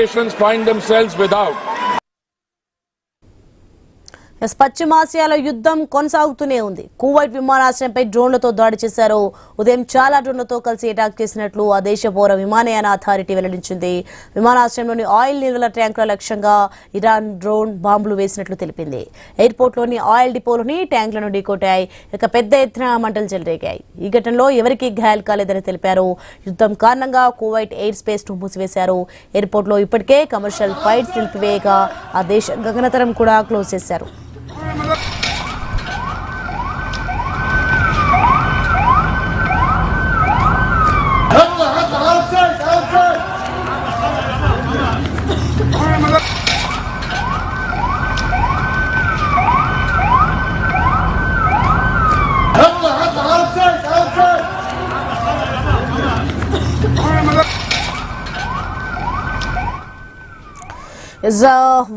nations find themselves without. పశ్చిమాసియాలో యుద్ధం కొనసాగుతూనే ఉంది. కువైట్ విమానాశ్రయంపై డ్రోన్లతో దాడి చేశారు. ఉదయం చాలా డ్రోన్లతో కలిసి అటాక్ చేసినట్లు ఆ దేశ పౌర విమానయాన అథారిటీ వెల్లడించింది. విమానాశ్రయంలోని ఆయిల్ నిల్వల ట్యాంకుల లక్ష్యంగా ఇరాన్ డ్రోన్ బాంబులు వేసినట్లు తెలిపింది. ఎయిర్పోర్ట్లోని ఆయిల్ డిపోలోని ట్యాంకులను ఢీకొట్టాయి. ఇక పెద్ద ఎత్తున మంటలు చెలరేగాయి. ఈ ఘటనలో ఎవరికీ గాయాలు కాలేదని తెలిపారు. యుద్ధం కారణంగా కువైట్ ఎయిర్ స్పేస్ ను మూసివేశారు. ఎయిర్పోర్ట్లో ఇప్పటికే కమర్షియల్ ఫ్లైట్స్ నిలిపివేయగా ఆ దేశ గగనతలం కూడా క్లోజ్ చేశారు.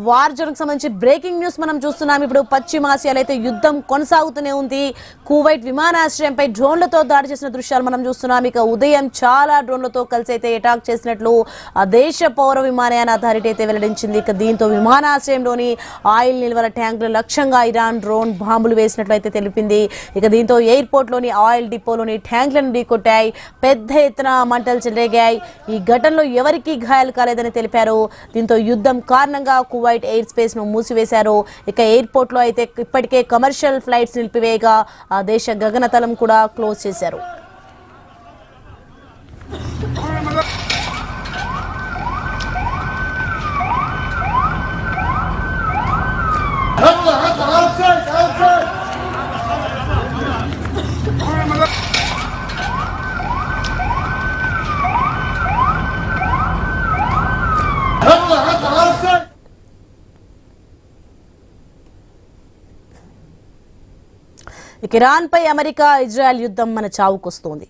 వార్ జోన్కి సంబంధించి బ్రేకింగ్ న్యూస్ మనం చూస్తున్నాం. ఇప్పుడు పశ్చిమాసియాలో అయితే యుద్ధం కొనసాగుతూనే ఉంది. కువైట్ విమానాశ్రయంపై డ్రోన్లతో దాడి చేసిన దృశ్యాలు మనం చూస్తున్నాం. ఇక ఉదయం చాలా డ్రోన్లతో కలిసి అయితే అటాక్ చేసినట్లు ఆ దేశ పౌర విమానయాన అథారిటీ అయితే వెల్లడించింది. ఇక దీంతో విమానాశ్రయంలోని ఆయిల్ నిల్వల ట్యాంకుల లక్ష్యంగా ఇరాన్ డ్రోన్ బాంబులు వేసినట్లు అయితే తెలిపింది. ఇక దీంతో ఎయిర్పోర్ట్లోని ఆయిల్ డిపోలోని ట్యాంకులను ఢీకొట్టాయి. పెద్ద ఎత్తున మంటలు చెలరేగాయి. ఈ ఘటనలో ఎవరికీ గాయాలు కాలేదని తెలిపారు. దీంతో యుద్ధం కారణంగా కువైట్ ఎయిర్ స్పేస్ ను మూసివేశారు. ఇక ఎయిర్పోర్ట్ లో అయితే ఇప్పటికే కమర్షియల్ ఫ్లైట్స్ నిలిపివేయగా ఆ దేశ గగనతలం కూడా క్లోజ్ చేశారు. ఇరాన్ పై అమెరికా ఇజ్రాయెల్ యుద్ధం మన చావుకొస్తోంది.